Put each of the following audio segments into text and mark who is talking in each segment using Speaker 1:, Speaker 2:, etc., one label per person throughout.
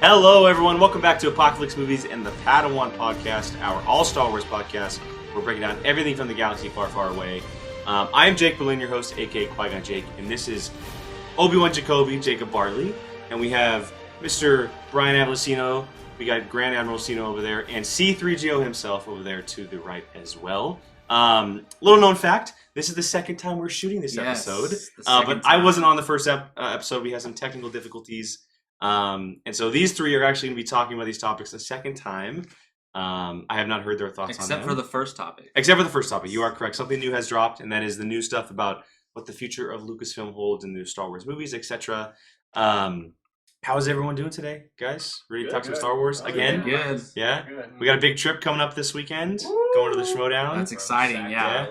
Speaker 1: Hello, everyone. Welcome back to Apocaflix Movies and the Padawan podcast, our all Star Wars podcast. We're breaking down everything from the galaxy far, far away. I am Jake Berlin, your host, aka Qui-Gonn Jake, and this is Obi-Wan Jacobi, Jacob Barley, and we have Mr. Brian Admiralcino. We got Grand Admiralcino over there, and C-3Gio himself over there to the right as well. Little known fact: this is the second time we're shooting this episode, but I wasn't on the first episode. We had some technical difficulties. And so these three are actually going to be talking about these topics a second time. I have not heard their thoughts on them.
Speaker 2: Except for the first topic.
Speaker 1: Except for the first topic. You are correct. Something new has dropped, and that is the new stuff about what the future of Lucasfilm holds in the Star Wars movies, etc. How is everyone doing today, guys? Ready to talk some Star Wars again?
Speaker 2: Good.
Speaker 1: Yeah?
Speaker 3: Good.
Speaker 1: We got a big trip coming up this weekend. Going to the Schmodown.
Speaker 2: That's exciting, yeah.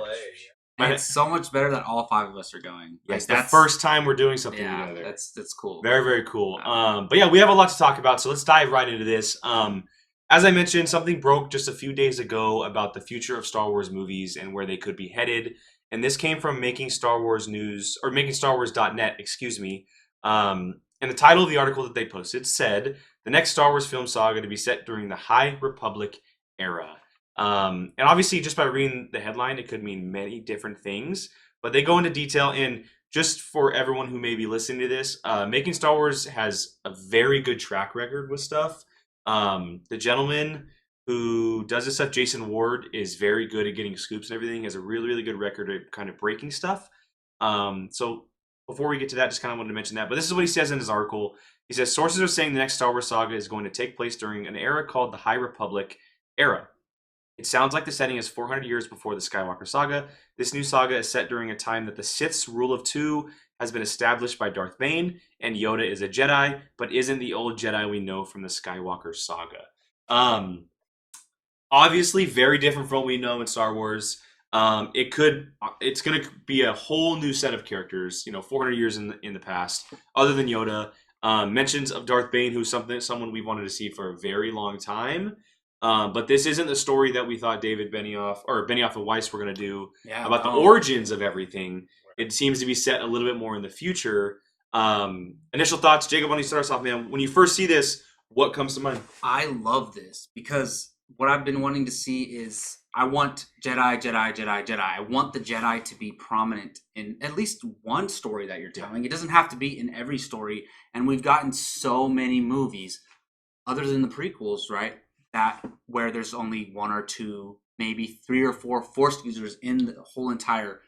Speaker 2: And it's so much better that all five of us are going.
Speaker 1: Yes, the first time we're doing something together.
Speaker 2: That's cool.
Speaker 1: Very, very cool. But yeah, we have a lot to talk about, so let's dive right into this. As I mentioned, something broke just a few days ago about the future of Star Wars movies and where they could be headed. And this came from Making Star Wars News, or MakingStarWars.net, excuse me. And the title of the article that they posted said, "The next Star Wars film saga to be set during the High Republic era." And obviously, just by reading the headline, it could mean many different things. But they go into detail, and just for everyone who may be listening to this, Making Star Wars has a very good track record with stuff. The gentleman who does this stuff, Jason Ward, is very good at getting scoops and everything. He has a really, really good record at kind of breaking stuff. So before we get to that, just kind of wanted to mention that. But this is what he says in his article. He says, sources are saying the next Star Wars saga is going to take place during an era called the High Republic era. It sounds like the setting is 400 years before the Skywalker Saga. This new saga is set during a time that the Sith's rule of two has been established by Darth Bane, and Yoda is a Jedi, but isn't the old Jedi we know from the Skywalker Saga. Obviously, very different from what we know in Star Wars. It's going to be a whole new set of characters, 400 years in the past, other than Yoda. Mentions of Darth Bane, who's someone we wanted to see for a very long time. But this isn't the story that we thought Benioff and Weiss were going to do about the origins of everything. It seems to be set a little bit more in the future. Initial thoughts, Jacob, why don't you start us off, man? When you first see this, what comes to mind?
Speaker 2: I love this because what I've been wanting to see is I want Jedi. I want the Jedi to be prominent in at least one story that you're telling. It doesn't have to be in every story. And we've gotten so many movies, other than the prequels, right? That where there's only one or two, maybe three or four Force users in the whole entire,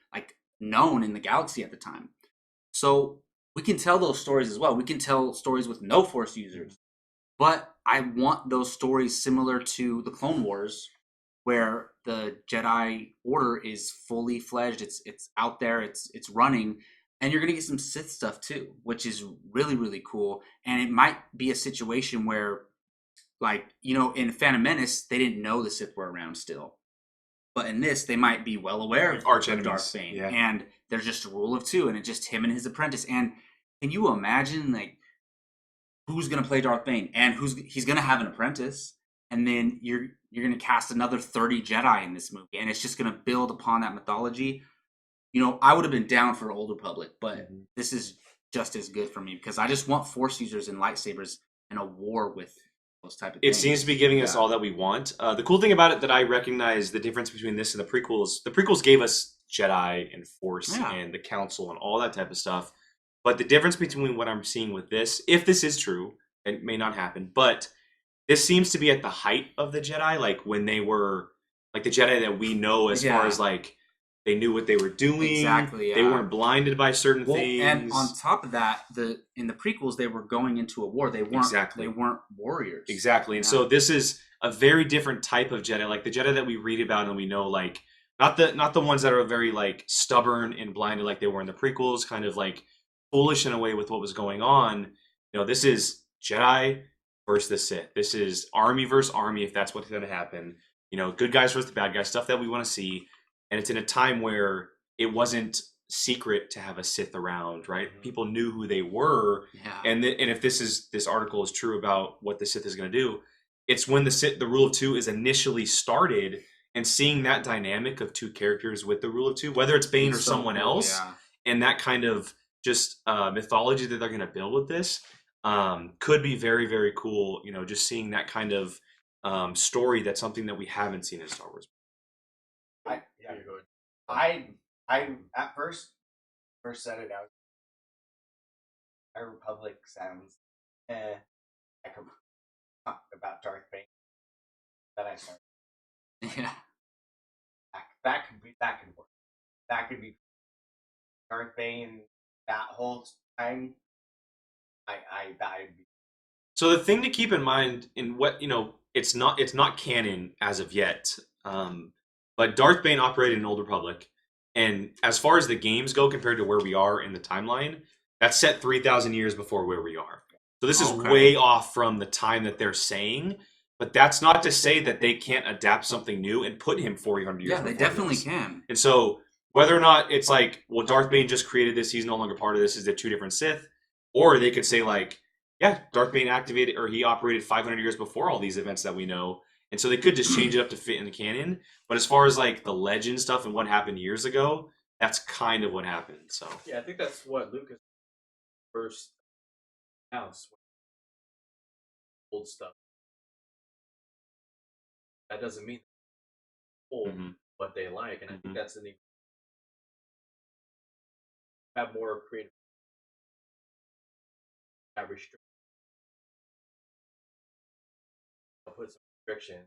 Speaker 2: known in the galaxy at the time. So we can tell those stories as well. We can tell stories with no Force users. But I want those stories similar to the Clone Wars, where the Jedi Order is fully fledged. It's out there. It's running. And you're going to get some Sith stuff too, which is really, really cool. And it might be a situation where in Phantom Menace, they didn't know the Sith were around still. But in this, they might be well aware of Darth Bane. Yeah. And there's just a rule of two, and it's just him and his apprentice. And can you imagine, who's going to play Darth Bane? And he's going to have an apprentice. And then you're going to cast another 30 Jedi in this movie. And it's just going to build upon that mythology. I would have been down for Old Republic, but this is just as good for me because I just want Force users and lightsabers in a war with those type of things.
Speaker 1: It seems to be giving us all that we want. The cool thing about it that I recognize the difference between this and the prequels gave us Jedi and Force and the Council and all that type of stuff. But the difference between what I'm seeing with this, if this is true, it may not happen, but this seems to be at the height of the Jedi, when they were, the Jedi that we know as far as, they knew what they were doing.
Speaker 2: Exactly, yeah.
Speaker 1: They weren't blinded by certain things.
Speaker 2: And on top of that, in the prequels, they were going into a war. They weren't They weren't warriors.
Speaker 1: Exactly. And so this is a very different type of Jedi. Like the Jedi that we read about and we know, not the ones that are very stubborn and blinded like they were in the prequels, kind of foolish in a way with what was going on. This is Jedi versus the Sith. This is army versus army, if that's what's going to happen. Good guys versus the bad guys, stuff that we want to see. And it's in a time where it wasn't secret to have a Sith around, right? Mm-hmm. People knew who they were. Yeah. And if this article is true about what the Sith is going to do, it's when the rule of two is initially started, and seeing that dynamic of two characters with the rule of two, whether it's Bane or someone else, and that kind of just mythology that they're going to build with this, could be very, very cool. You know, just seeing that kind of story. That's something that we haven't seen in Star Wars.
Speaker 3: Yeah, I at first said it out. My Republic sounds I could talk about Darth Vader. Then I started
Speaker 2: Yeah.
Speaker 3: that could be that could work. That could be Darth Bane that whole time. I'd be
Speaker 1: So the thing to keep in mind in what it's not canon as of yet. But Darth Bane operated in Old Republic, and as far as the games go, compared to where we are in the timeline, that's set 3,000 years before where we are. So this is way off from the time that they're saying. But that's not to say that they can't adapt something new and put him 400 years.
Speaker 2: Yeah, they definitely can.
Speaker 1: And so whether or not it's like, well, Darth Bane just created this, he's no longer part of this, is the two different Sith, or they could say like, yeah, Darth Bane activated or he operated 500 years before all these events that we know. And so they could just change it up to fit in the canon. But as far as like the legend stuff and what happened years ago, that's kind of what happened. So
Speaker 4: yeah, I think that's what Lucas first announced. Old stuff. That doesn't mean old what they like, and I think that's the have more creative, have restriction. I'll put some restriction.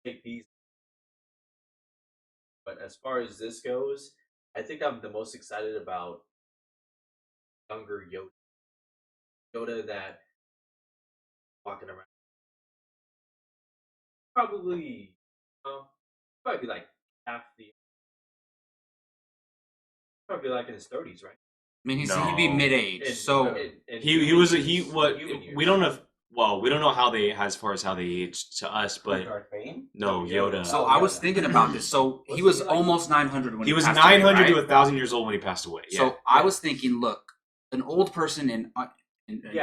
Speaker 4: Take these, but as far as this goes, I think I'm the most excited about younger Yoda. Yoda that walking around. Probably like half the. Probably like in his 30s, right?
Speaker 2: I mean, he'd be mid-age, so
Speaker 1: we don't know. We don't know how they as far as how they aged to us, but
Speaker 3: Darth Bane?
Speaker 1: no, Yoda.
Speaker 2: So I was thinking about this. So he was almost 900 when
Speaker 1: he was
Speaker 2: passed
Speaker 1: 900
Speaker 2: away, right?
Speaker 1: to 1,000 years old when he passed away. Yeah.
Speaker 2: So I was thinking, look, an old person in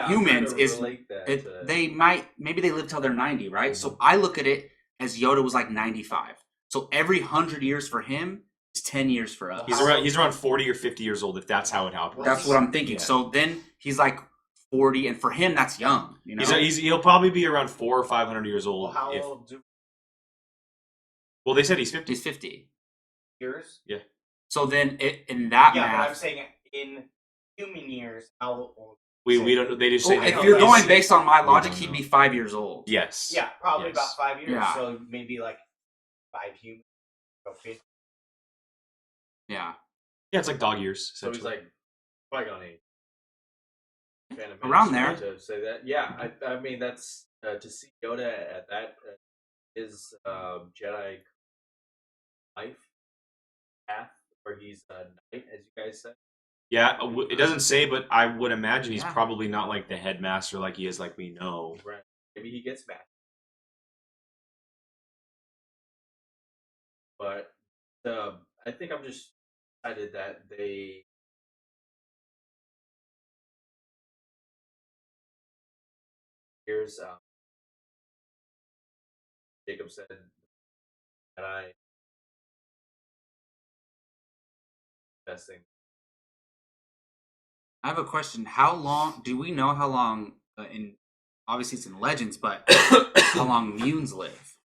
Speaker 2: humans is maybe they live till they're 90, right? So I look at it as Yoda was like 95. So every 100 years for him is 10 years for us.
Speaker 1: He's around 40 or 50 years old if that's how it happens.
Speaker 2: That's what I'm thinking. Yeah. So then he's like 40, and for him that's young. You know,
Speaker 1: he'll probably be around 400 or 500 years old.
Speaker 3: Well, how old do?
Speaker 1: Well, they said he's 50.
Speaker 2: He's 50
Speaker 3: years.
Speaker 1: Yeah.
Speaker 2: So then in that math,
Speaker 3: but I'm saying in human years, how old?
Speaker 1: We don't. They just say
Speaker 2: if you're going based on my logic, he'd be 5 years old.
Speaker 1: Yes.
Speaker 3: Yeah, probably about 5 years.
Speaker 2: Yeah.
Speaker 3: So maybe like 5 humans.
Speaker 2: Yeah.
Speaker 1: Yeah, it's like dog years.
Speaker 4: So he's like Qui-Gonn age.
Speaker 2: Around there.
Speaker 4: To say that, yeah. I mean, that's to see Yoda at that his Jedi life path, where he's a knight, as you guys said.
Speaker 1: Yeah, it doesn't say, but I would imagine he's probably not like the headmaster like he is, like we know.
Speaker 4: Right. Maybe he gets back. But I think I'm just excited that they. Here's Jacob said that best thing.
Speaker 2: I have a question. How long do we know how long obviously it's in Legends, but how long Munes live,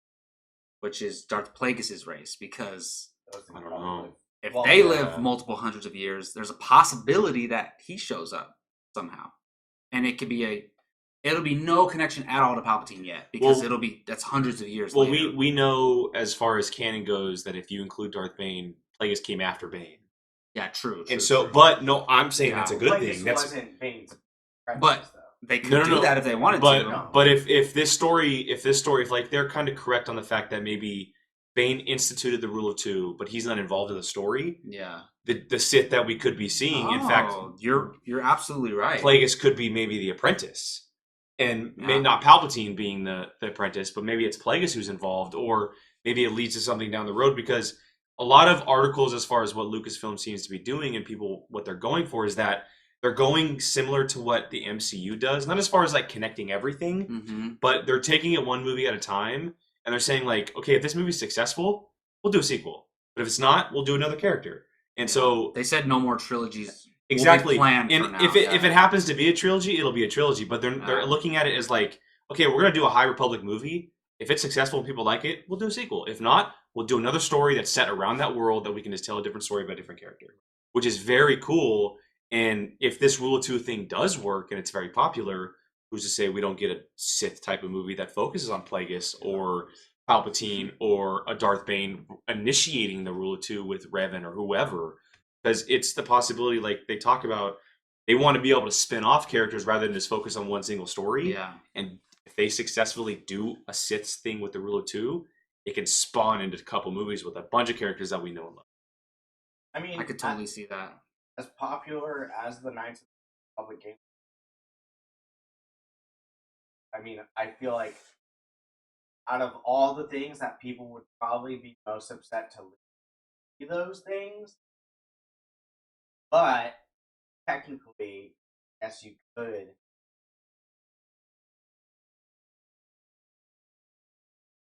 Speaker 2: which is Darth Plagueis' race? Because
Speaker 1: I don't know.
Speaker 2: If they live multiple hundreds of years, there's a possibility that he shows up somehow, and it'll be no connection at all to Palpatine yet, because that's hundreds of years.
Speaker 1: Well,
Speaker 2: later.
Speaker 1: we know as far as canon goes that if you include Darth Bane, Plagueis came after Bane.
Speaker 2: Yeah, true.
Speaker 1: And so, but no, I'm saying that's a good thing.
Speaker 3: Wasn't Bane's
Speaker 2: but they could do that if they wanted to.
Speaker 1: But if this story, if like they're kind of correct on the fact that maybe Bane instituted the rule of two, but he's not involved in the story.
Speaker 2: Yeah.
Speaker 1: The Sith that we could be seeing, in fact,
Speaker 2: you're absolutely right.
Speaker 1: Plagueis could be maybe the apprentice, and maybe not Palpatine being the apprentice, but maybe it's Plagueis who's involved, or maybe it leads to something down the road, because a lot of articles as far as what Lucasfilm seems to be doing and people what they're going for is that they're going similar to what the MCU does, not as far as like connecting everything, but they're taking it one movie at a time, and they're saying like, okay, if this movie's successful, we'll do a sequel, but if it's not, we'll do another character. And so
Speaker 2: they said no more trilogies
Speaker 1: Exactly.
Speaker 2: planned
Speaker 1: And
Speaker 2: for now,
Speaker 1: if it happens to be a trilogy, it'll be a trilogy. But they're looking at it as like, okay, we're gonna do a High Republic movie. If it's successful and people like it, we'll do a sequel. If not, we'll do another story that's set around that world that we can just tell a different story about a different character, which is very cool. And if this Rule of Two thing does work and it's very popular, who's to say we don't get a Sith type of movie that focuses on Plagueis or Palpatine or a Darth Bane initiating the Rule of Two with Revan or whoever, because it's the possibility. Like they talk about, they want to be able to spin off characters rather than just focus on one single story.
Speaker 2: Yeah.
Speaker 1: And if they successfully do a Sith thing with the Rule of Two, it can spawn into a couple movies with a bunch of characters that we know and love.
Speaker 3: I mean,
Speaker 2: I could totally see that.
Speaker 3: As popular as the Knights of the Republic game, I mean, I feel like out of all the things that people would probably be most upset to see those things, but technically, yes, you could.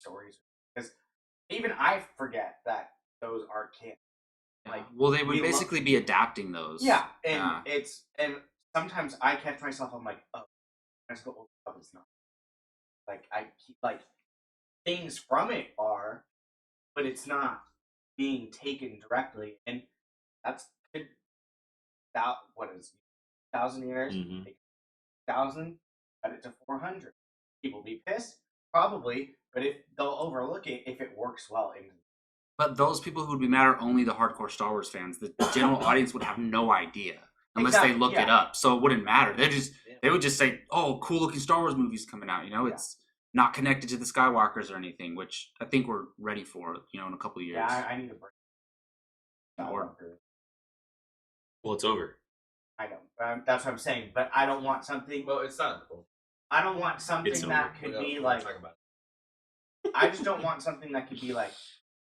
Speaker 3: Stories, because even I forget that those are canon. Like,
Speaker 2: well, they would
Speaker 3: we
Speaker 2: basically be adapting those.
Speaker 3: Yeah, and and sometimes I catch myself. I'm like, oh, let's go. Oh, it's not. Like I keep like things from it are, but it's not being taken directly, and that's that. What is 1,000 years?
Speaker 1: Mhm.
Speaker 3: 1,000, cut it to 400. People be pissed, probably, but if they'll overlook it if it works well in.
Speaker 2: But those people who would be mad are only the hardcore Star Wars fans. The general audience would have no idea unless they look it up. So it wouldn't matter. They would just say, "Oh, cool looking Star Wars movies coming out." You know, it's not connected to the Skywalkers or anything, which I think we're ready for. You know, in a couple of years.
Speaker 3: Yeah, I need a break.
Speaker 1: Well, it's over.
Speaker 3: I know. That's what I'm saying. But I don't want something.
Speaker 4: Well, it's not.
Speaker 3: I don't want something that could be like. I just don't want something that could be like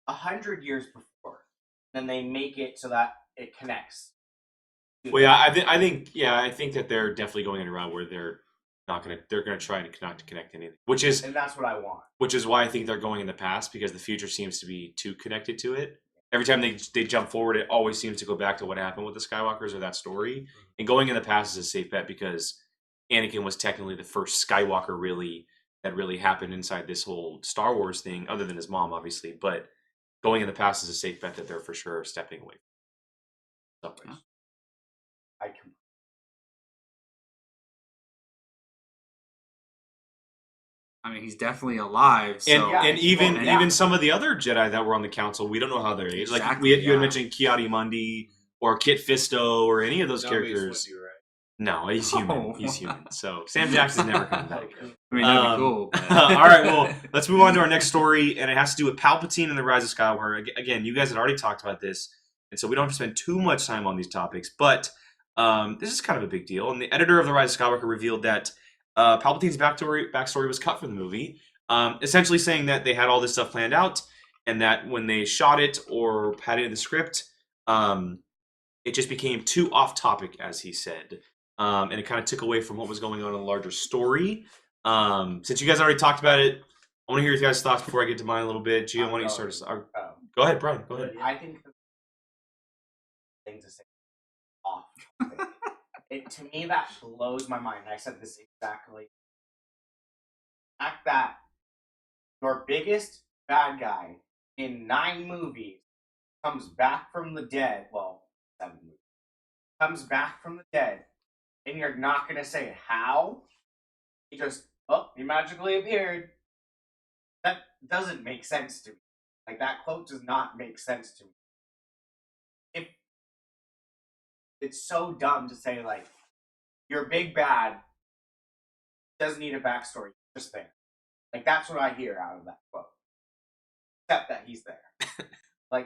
Speaker 3: 100 years before. Then they make it so that it connects.
Speaker 1: Well, yeah, I think that they're definitely going in a route where they're gonna try and not to connect anything,
Speaker 3: and that's what I want.
Speaker 1: Which is why I think they're going in the past, because the future seems to be too connected to it. Every time they jump forward, it always seems to go back to what happened with the Skywalkers or that story. And going in the past is a safe bet because Anakin was technically the first Skywalker that really happened inside this whole Star Wars thing, other than his mom, obviously. But going in the past is a safe bet that they're for sure stepping away from something.
Speaker 2: I mean, he's definitely alive. So.
Speaker 1: And even some of the other Jedi that were on the council, we don't know how they're aged.
Speaker 2: Exactly,
Speaker 1: like you had mentioned Ki-Adi-Mundi or Kit Fisto or any of those characters. No, he's human. He's human. So Sam Jackson's never coming back.
Speaker 2: I mean, that'd be cool.
Speaker 1: All right, well, let's move on to our next story, and it has to do with Palpatine and the Rise of Skywalker. Again, you guys had already talked about this, and so we don't have to spend too much time on these topics, but this is kind of a big deal. And the editor of the Rise of Skywalker revealed that Palpatine's backstory was cut from the movie, essentially saying that they had all this stuff planned out, and that when they shot it or had it in the script, it just became too off topic, as he said. And it kind of took away from what was going on in the larger story. Since you guys already talked about it, I want to hear your guys' thoughts before I get to mine a little bit. Gio, why don't you start us? Go ahead, Brian. Go ahead.
Speaker 3: I think the thing to say off. To me, that blows my mind. I said this exactly. The fact that your biggest bad guy in 9 movies comes back from the dead. Well, 7 movies. Comes back from the dead. And you're not going to say how? He just, he magically appeared. That doesn't make sense to me. Like, that quote does not make sense to me. It's so dumb to say, like, your big bad doesn't need a backstory. Just there. Like, that's what I hear out of that quote. Except that he's there. I'm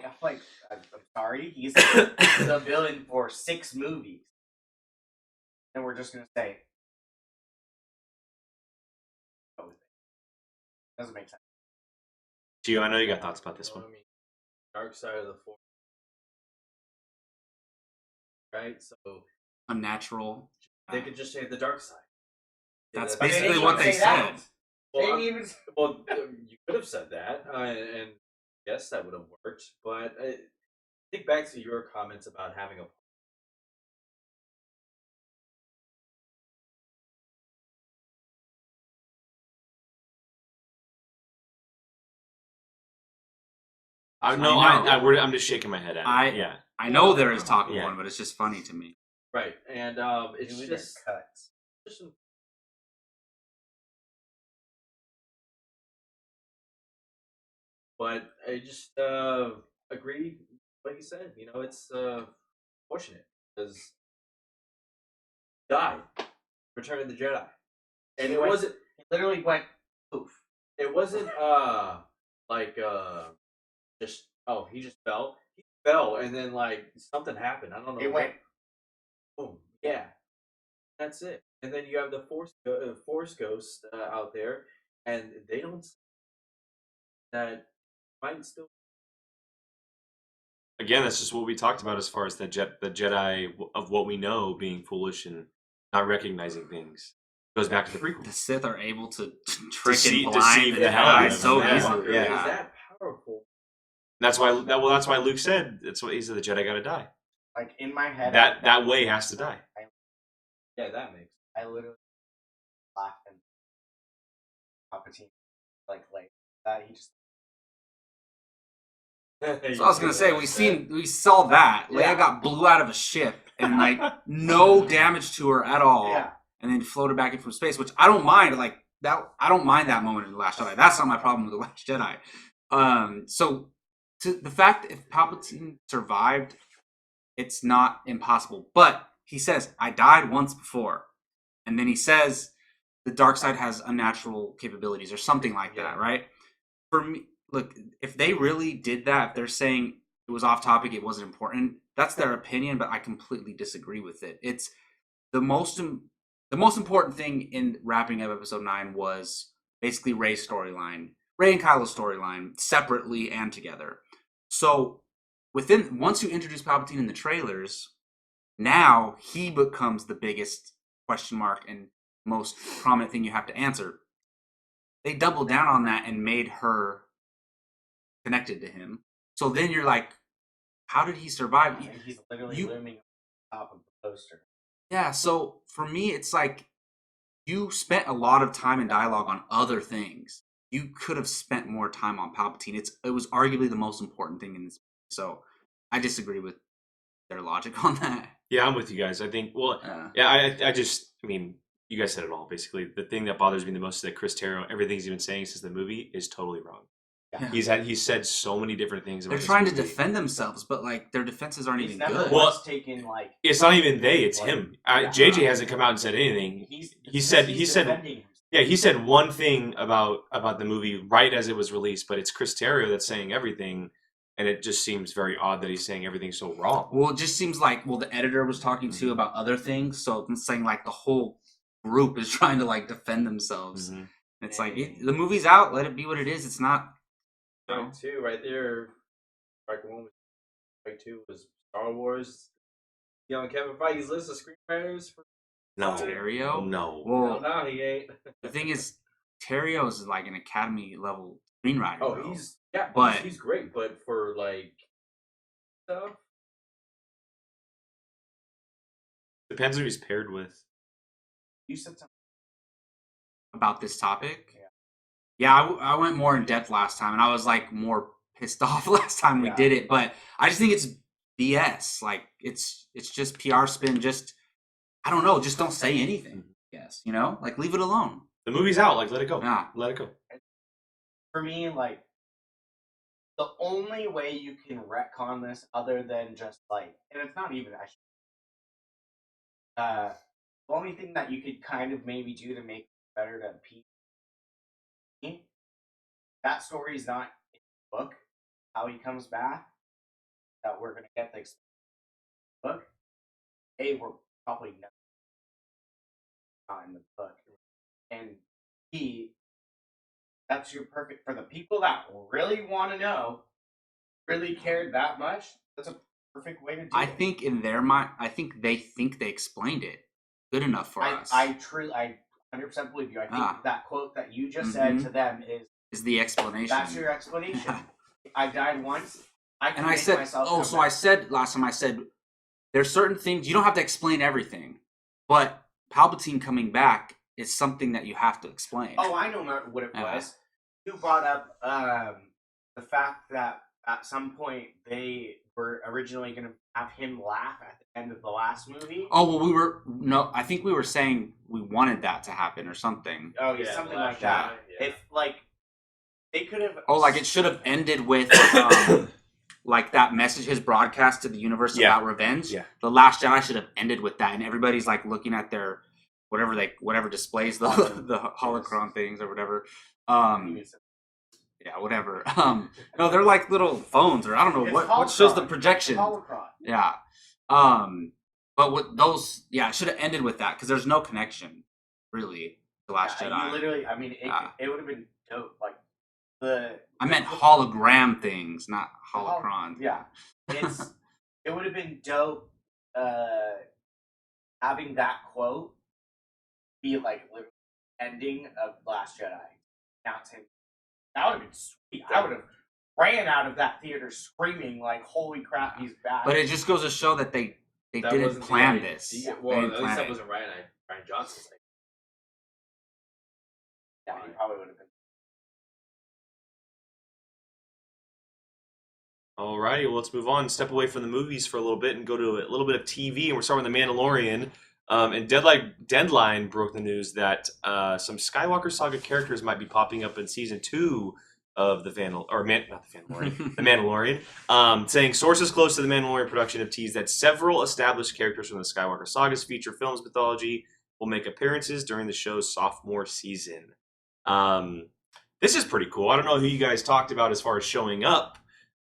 Speaker 3: sorry, he's the villain for 6 movies. And we're just going to say, go with it. Doesn't make sense.
Speaker 1: Gio, I know you got thoughts about this one.
Speaker 4: I mean, dark side of the Force. Right? So,
Speaker 2: unnatural.
Speaker 4: They could just say the dark side.
Speaker 2: That's basically what they said.
Speaker 4: Well, you could have said that, and yes, that would have worked. But I think back to your comments about having a
Speaker 1: I'm just shaking my head at it. Yeah.
Speaker 2: I know there is talk of
Speaker 1: Yeah.
Speaker 2: one, but it's just funny to me.
Speaker 4: Right, and it's
Speaker 3: Doing their
Speaker 4: just
Speaker 3: cuts.
Speaker 4: but I just agree with what you said. You know, it's fortunate because died, Return of the Jedi, and it wasn't.
Speaker 3: He literally went poof.
Speaker 4: It wasn't like just he just fell. He fell, and then like something happened. I don't know.
Speaker 3: It went.
Speaker 4: Boom. Yeah, that's it. And then you have the Force Ghost out there, and they don't that might still.
Speaker 1: Again, that's just what we talked about as far as the Jedi of what we know being foolish and not recognizing things. Goes back to the prequel.
Speaker 2: The Sith are able to trick
Speaker 1: Deceive-
Speaker 2: and blind
Speaker 1: deceive
Speaker 2: the
Speaker 1: the hell out
Speaker 2: Jedi
Speaker 1: of
Speaker 2: so
Speaker 1: them.
Speaker 2: easily.
Speaker 1: Yeah.
Speaker 4: Is that powerful?
Speaker 1: That's why Luke said that's what he said. The Jedi got to die.
Speaker 3: Like in my head,
Speaker 1: That way has to die.
Speaker 4: Yeah, that makes.
Speaker 3: I literally laughed and Palpatine like that. He just
Speaker 2: So I was gonna say we saw that
Speaker 3: Yeah.
Speaker 2: Leia got blew out of a ship and like no damage to her at all,
Speaker 3: yeah.
Speaker 2: and then floated back in from space, which I don't mind. Like that, I don't mind that moment in the Last Jedi. That's not my problem with the Last Jedi. So to the fact that if Palpatine survived, it's not impossible. But he says, "I died once before," and then he says, "The dark side has unnatural capabilities," or something like that, right? For me, look, if they really did that, if they're saying it was off topic, it wasn't important, that's their opinion, but I completely disagree with it. It's the most important thing in wrapping up episode 9 was basically Rey's storyline, Rey and Kylo's storyline, separately and together. So once you introduce Palpatine in the trailers, now he becomes the biggest question mark and most prominent thing you have to answer. They doubled down on that and made her connected to him. So then you're like, how did he survive?
Speaker 3: He's literally looming on top of the poster.
Speaker 2: Yeah, so for me, it's like you spent a lot of time and dialogue on other things. You could have spent more time on Palpatine. It was arguably the most important thing in this. So I disagree with their logic on that.
Speaker 1: Yeah, I'm with you guys. I think. Well, I mean, you guys said it all. Basically, the thing that bothers me the most is that Chris Terrio, everything he's been saying since the movie is totally wrong.
Speaker 2: Yeah.
Speaker 1: He's said so many different things about
Speaker 2: They're
Speaker 1: this
Speaker 2: trying to
Speaker 1: movie.
Speaker 2: defend themselves, but like their defenses aren't
Speaker 3: He's
Speaker 2: even
Speaker 3: never
Speaker 2: good.
Speaker 3: once taken like.
Speaker 1: It's not even they; it's
Speaker 3: Like,
Speaker 1: him.
Speaker 3: yeah.
Speaker 1: JJ hasn't come out and said anything. He said
Speaker 3: defending himself.
Speaker 1: yeah, he said one thing about the movie right as it was released, but it's Chris Terrio that's saying everything, and it just seems very odd that he's saying everything so wrong.
Speaker 2: Well, it just seems like the editor was talking to about other things, so I'm saying like the whole group is trying to like defend themselves.
Speaker 1: Mhm.
Speaker 2: It's like the movie's out, let it be what it is. It's not.
Speaker 4: Strike 2 right there. Strike 1 was Strike 2 was Star Wars. On Kevin Feige's list of screenwriters for
Speaker 1: No,
Speaker 2: Terrio?
Speaker 1: no.
Speaker 2: Well,
Speaker 4: no, he ain't.
Speaker 2: the thing is, Terrio is like an Academy level screenwriter.
Speaker 4: Oh,
Speaker 2: though.
Speaker 4: he's great, but for like stuff.
Speaker 1: Depends who he's paired with.
Speaker 3: You said something.
Speaker 2: About this topic.
Speaker 3: Yeah.
Speaker 2: Yeah, I went more in depth last time, and I was like more pissed off last time we
Speaker 3: Yeah.
Speaker 2: did it. But I just think it's BS. Like it's just PR spin. Just I don't know. Just don't say anything. Yes, like leave it alone.
Speaker 1: The movie's out. Like, let it go.
Speaker 2: Yeah.
Speaker 1: Let it go.
Speaker 3: For me, like the only way you can retcon this, other than just like, and it's not even actually. The only thing that you could kind of maybe do to make it better to people. That story is not in the book. How he comes back, that we're gonna get the book. We're probably not in the book, and that's your perfect for the people that really want to know, really cared that much. That's a perfect way to do it.
Speaker 2: I think in their mind, they think they explained it good enough for us.
Speaker 3: I 100% believe you. I think that quote that you just said to them
Speaker 2: is the explanation.
Speaker 3: That's your explanation. I died once.
Speaker 2: I said, I said last time, I said, there's certain things, you don't have to explain everything, but Palpatine coming back is something that you have to explain.
Speaker 3: Oh, I know what it was. You brought up the fact that at some point they were originally going to have him laugh at the end of the last movie.
Speaker 2: Oh well, I think we were saying we wanted that to happen or something.
Speaker 3: Oh, yeah, something like that.
Speaker 4: Yeah.
Speaker 3: If like they could have.
Speaker 2: Oh, like it should have ended with like that message, his broadcast to the universe about revenge.
Speaker 1: Yeah.
Speaker 2: The Last Jedi should have ended with that, and everybody's like looking at their whatever displays the holocron things or whatever. Yeah, whatever. No, they're like little phones, or I don't know
Speaker 3: It's
Speaker 2: what shows the
Speaker 3: holocron.
Speaker 2: projection.
Speaker 3: Holocron.
Speaker 2: Yeah. But with those, it should have ended with that because there's no connection, really, to Last Jedi.
Speaker 3: You literally, I mean, it would have been dope. Like
Speaker 2: I meant hologram things, not holocrons.
Speaker 3: Yeah, it would have been dope having that quote be like literally ending of Last Jedi. Announce him. That would have been sweet. I would have ran out of that theater screaming like, "Holy crap, he's back!"
Speaker 2: But it just goes to show that they didn't plan this.
Speaker 4: Well, at least that wasn't Ryan Johnson's thing.
Speaker 3: Yeah, he probably would have been.
Speaker 1: Alrighty, well, let's move on. Step away from the movies for a little bit and go to a little bit of TV. And we're starting with The Mandalorian. And Deadline broke the news that some Skywalker Saga characters might be popping up in season 2 of The Mandalorian. Saying sources close to The Mandalorian production have teased that several established characters from the Skywalker Saga's feature films mythology will make appearances during the show's sophomore season. This is pretty cool. I don't know who you guys talked about as far as showing up.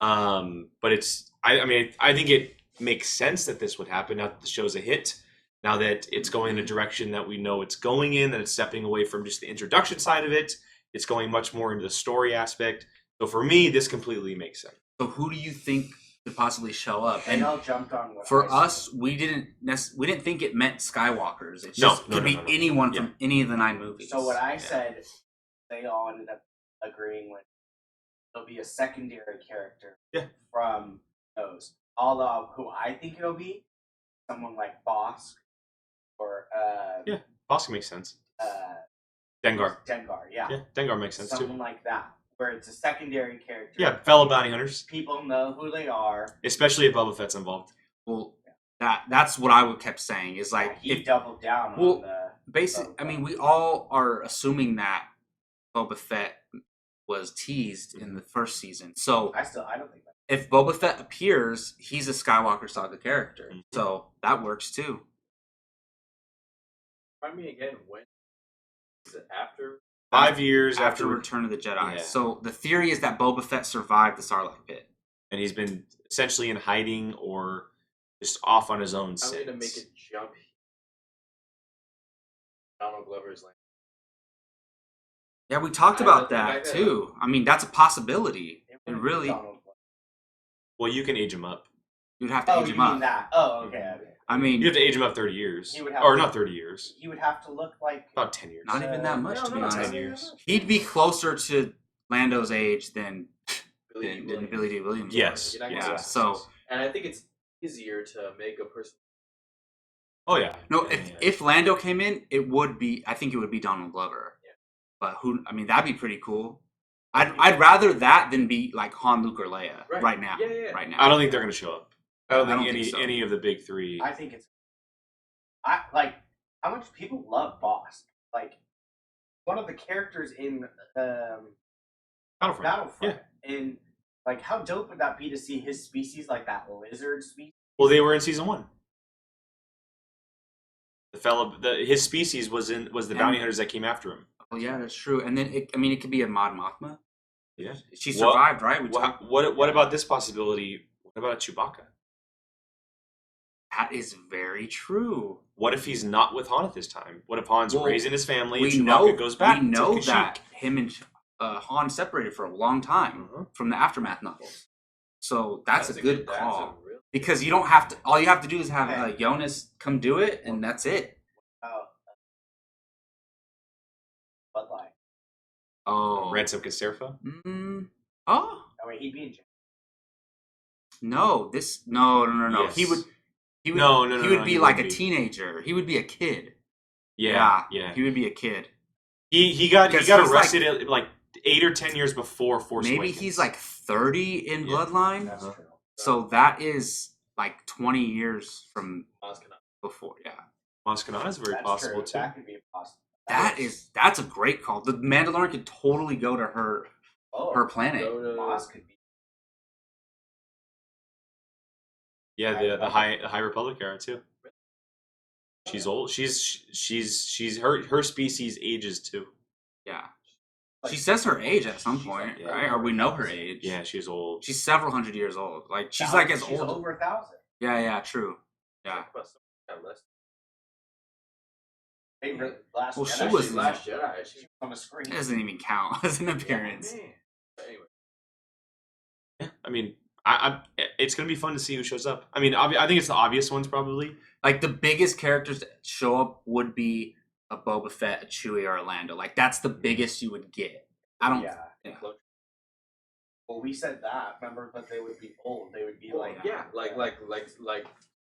Speaker 1: But I think it makes sense that this would happen now that the show's a hit, now that it's going in a direction that we know it's going in, that it's stepping away from just the introduction side of it. It's going much more into the story aspect. So for me, this completely makes sense.
Speaker 2: So who do you think could possibly show up?
Speaker 3: And I'll jump on what
Speaker 2: for
Speaker 3: I
Speaker 2: us, we didn't think it meant Skywalkers. It
Speaker 1: No,
Speaker 2: just could be anyone from any of the 9 movies.
Speaker 3: So what I said, they all ended up agreeing with. It'll be a secondary character from those. Although who I think it'll be, someone like Bosk or
Speaker 1: Bosk makes sense. Dengar,
Speaker 3: yeah.
Speaker 1: Yeah, Dengar makes sense
Speaker 3: Someone
Speaker 1: too.
Speaker 3: like that, where it's a secondary character.
Speaker 1: Yeah, fellow bounty hunters.
Speaker 3: People know who they are.
Speaker 1: Especially if Boba Fett's involved.
Speaker 2: Well, that's what I kept saying is like
Speaker 3: He doubled down on the
Speaker 2: basic. I mean, we all are assuming that Boba Fett was teased in the first season. So
Speaker 3: I don't think that.
Speaker 2: If Boba Fett appears, he's a Skywalker Saga character. So that works too.
Speaker 4: Remind me again, when is it after?
Speaker 1: 5 years
Speaker 2: After Return of the Jedi.
Speaker 1: Yeah.
Speaker 2: So the theory is that Boba Fett survived the Sarlacc pit.
Speaker 1: And he's been essentially in hiding or just off on his own
Speaker 4: I'm
Speaker 1: since.
Speaker 4: going to make a jump. Donald Glover's like.
Speaker 2: Yeah, we talked about that too. I mean, that's a possibility. It really.
Speaker 1: Well, you can age him up.
Speaker 2: You'd have to age
Speaker 3: you
Speaker 2: him
Speaker 3: mean
Speaker 2: up.
Speaker 3: that? Oh, okay.
Speaker 2: I mean,
Speaker 1: You have to age him up 30 years.
Speaker 3: He would have
Speaker 1: or
Speaker 3: to-
Speaker 1: not 30 years.
Speaker 3: He would have to look like
Speaker 1: About 10 years.
Speaker 2: not even that much,
Speaker 3: no,
Speaker 2: to be
Speaker 3: no,
Speaker 2: honest.
Speaker 1: 10 years.
Speaker 2: He'd be closer to Lando's age than
Speaker 4: Billy D.
Speaker 2: Billy D. Williams.
Speaker 1: Yes.
Speaker 4: You're not
Speaker 2: Yeah.
Speaker 4: gonna-
Speaker 2: So
Speaker 4: And I think it's easier to make a person.
Speaker 1: Oh, yeah.
Speaker 2: no,
Speaker 1: Yeah,
Speaker 2: if Lando came in, it would be. I think it would be Donald Glover.
Speaker 4: Yeah.
Speaker 2: But who? I mean, that'd be pretty cool. I'd rather that than be like Han, Luke, or Leia right now.
Speaker 4: Yeah.
Speaker 2: Right now.
Speaker 1: I don't think they're going to show up. I don't
Speaker 2: I
Speaker 1: think
Speaker 2: don't think so.
Speaker 1: any of the big three.
Speaker 3: I think it's. I like how much people love Bosk. Like one of the characters in
Speaker 1: Battlefront.
Speaker 3: Battlefront, and like how dope would that be to see his species, like that lizard species?
Speaker 1: Well, they were in season 1. His species was the bounty hunters that came after him.
Speaker 2: Oh yeah, that's true. And then it could be a Mod Mothma.
Speaker 1: Yeah.
Speaker 2: She survived, right?
Speaker 1: What about this possibility? What about a Chewbacca?
Speaker 2: That is very true.
Speaker 1: What if he's not with Han at this time? What if Han's raising his family and
Speaker 2: We
Speaker 1: Chewbacca goes back
Speaker 2: We know
Speaker 1: to
Speaker 2: that
Speaker 1: Kashyyyk?
Speaker 2: him and Han separated for a long time from the Aftermath novels. So that's a good call. Because you don't have to. All you have to do is have Jonas come do it, and that's it.
Speaker 3: Oh, Bud Light.
Speaker 2: Oh,
Speaker 1: Ransom Caserfa?
Speaker 2: Oh
Speaker 3: I mean, he'd be in jail.
Speaker 2: no! No.
Speaker 1: Yes.
Speaker 2: He would. He would.
Speaker 1: No,
Speaker 2: He would be like a
Speaker 1: wouldn't be.
Speaker 2: teenager. He would be a kid.
Speaker 1: Yeah.
Speaker 2: He would be a kid.
Speaker 1: He got
Speaker 2: Because he's
Speaker 1: arrested at like 8 or 10 years before Force
Speaker 2: Maybe
Speaker 1: Awakens.
Speaker 2: he's like 30 in
Speaker 1: Yeah.
Speaker 2: Bloodline.
Speaker 3: That's true.
Speaker 2: So that is like 20 years from before. Yeah.
Speaker 1: Maz Kanata is very
Speaker 3: That's
Speaker 1: possible
Speaker 3: true.
Speaker 1: too.
Speaker 3: That could be possible.
Speaker 2: That's a great call. The Mandalorian could totally go to her planet.
Speaker 3: Moss could be.
Speaker 1: Yeah, the High Republic era too. She's old. She's her species ages too.
Speaker 2: Yeah. She says her age at some point,
Speaker 1: Yeah.
Speaker 2: right? Or we know her age.
Speaker 1: Yeah, she's old.
Speaker 2: She's several hundred years old. Like she's like as
Speaker 3: She's
Speaker 2: old.
Speaker 3: over 1,000.
Speaker 2: Yeah, true. Yeah.
Speaker 3: Hey, Last
Speaker 2: Well,
Speaker 3: Jedi,
Speaker 2: she was
Speaker 4: Last Jedi.
Speaker 3: she was on the screen.
Speaker 2: It doesn't even count as an appearance.
Speaker 4: Anyway.
Speaker 1: Yeah, I mean, it's gonna be fun to see who shows up. I mean, I think it's the obvious ones probably.
Speaker 2: Like the biggest characters that show up would be a Boba Fett, a Chewie, or a Lando. Like that's the biggest you would get. I don't.
Speaker 3: Yeah.
Speaker 2: Yeah.
Speaker 3: Well, we said that, remember? But they would be old. They would be like.
Speaker 4: Yeah, like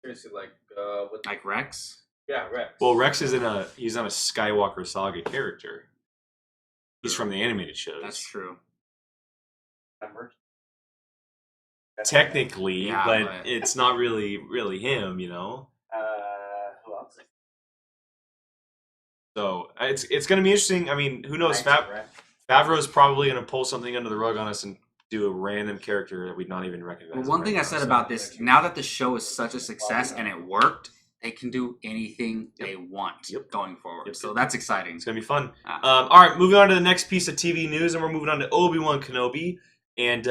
Speaker 4: seriously, what?
Speaker 2: Like Rex.
Speaker 4: Yeah, Rex.
Speaker 1: Well, Rex is he's on a Skywalker Saga character. He's from the animated shows.
Speaker 2: That's true.
Speaker 3: Remember?
Speaker 1: Technically,
Speaker 2: Yeah,
Speaker 1: but
Speaker 2: but-
Speaker 1: it's not really him, you know.
Speaker 3: Who else?
Speaker 1: So it's gonna be interesting. I mean, who knows?
Speaker 3: Thanks, Brett.
Speaker 1: Favreau's probably gonna pull something under the rug on us and do a random character that we'd not even recognize.
Speaker 2: Well, one thing I
Speaker 1: right
Speaker 2: said
Speaker 1: now,
Speaker 2: about this, now that the show is such a success and it worked, they can do anything they want going forward.
Speaker 1: Yep.
Speaker 2: So that's exciting.
Speaker 1: it's gonna be fun.
Speaker 2: Ah.
Speaker 1: All right, moving on to the next piece of TV news, and we're moving on to ObiWanKenobi. And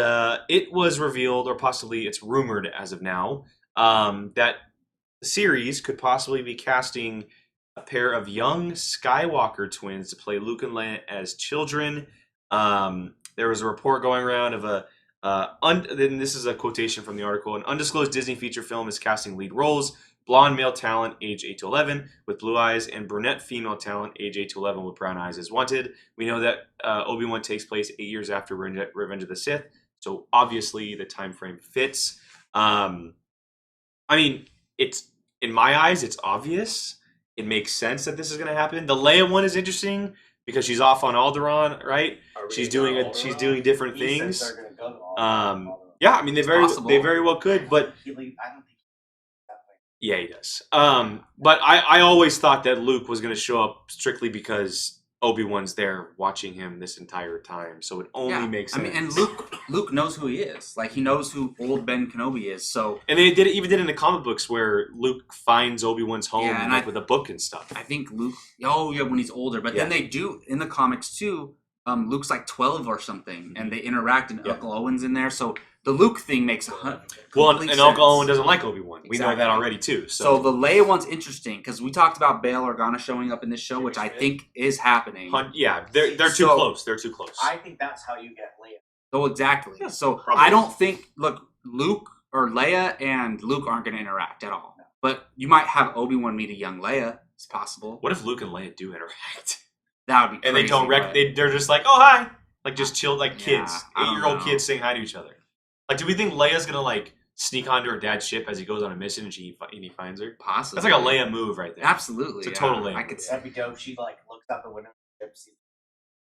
Speaker 1: it was revealed, or possibly it's rumored as of now, that the series could possibly be casting a pair of young Skywalker twins to play Luke and Leia as children. There was a report going around of then this is a quotation from the article, an undisclosed Disney feature film is casting lead roles. Blonde male talent, age 8 to 11, with blue eyes, and brunette female talent, age 8 to 11, with brown eyes, is wanted. We know that Obi-Wan takes place 8 years after Revenge of the Sith, so obviously the time frame fits. I mean, it's in my eyes, it's obvious. It makes sense that this is going to happen. The Leia one is interesting because she's off on Alderaan, right? She's doing different
Speaker 3: He says
Speaker 1: things.
Speaker 3: they're gonna go to all
Speaker 1: Yeah, I mean they
Speaker 2: possible.
Speaker 1: very well could, but
Speaker 3: I don't think that way.
Speaker 1: yeah, he does. But I always thought that Luke was going to show up strictly because Obi-Wan's there watching him this entire time, so it only makes sense.
Speaker 2: I mean, and Luke knows who he is. Like he knows who old Ben Kenobi is. So
Speaker 1: and they even did it in the comic books where Luke finds Obi-Wan's home
Speaker 2: Yeah, and
Speaker 1: like, with a book and stuff.
Speaker 2: I think Luke. Oh yeah, when he's older. But then they do in the comics too. Luke's like 12 or something, and they interact, and Uncle Owen's in there. So the Luke thing makes
Speaker 1: Well,
Speaker 2: complete
Speaker 1: and Uncle
Speaker 2: sense.
Speaker 1: Owen doesn't like Obi-Wan. We know that
Speaker 2: Exactly.
Speaker 1: already too.
Speaker 2: So the Leia one's interesting because we talked about Bail Organa showing up in this show, which I think is happening.
Speaker 1: Yeah, they're too
Speaker 2: So-
Speaker 1: close. They're too close.
Speaker 3: I think that's how you get Leia.
Speaker 2: Oh, exactly.
Speaker 1: Yeah,
Speaker 2: So
Speaker 1: probably.
Speaker 2: I don't think Luke or Leia and Luke aren't going to interact at all. But you might have Obi-Wan meet a young Leia. It's possible.
Speaker 1: What if Luke and Leia do interact?
Speaker 2: That would be
Speaker 1: And
Speaker 2: crazy.
Speaker 1: they don't
Speaker 2: but-
Speaker 1: they're just like, oh hi, like just chill, like
Speaker 2: Yeah,
Speaker 1: kids,
Speaker 2: I don't
Speaker 1: 8-year-old
Speaker 2: know.
Speaker 1: kids saying hi to each other. Like, do we think Leia's gonna like sneak onto her dad's ship as he goes on a mission and he finds her?
Speaker 2: Possibly.
Speaker 1: That's like a Leia move right there.
Speaker 2: Absolutely.
Speaker 1: It's a
Speaker 2: yeah.
Speaker 1: total Leia
Speaker 2: I
Speaker 1: move.
Speaker 2: could see.
Speaker 3: That'd be dope. She like looks out the window.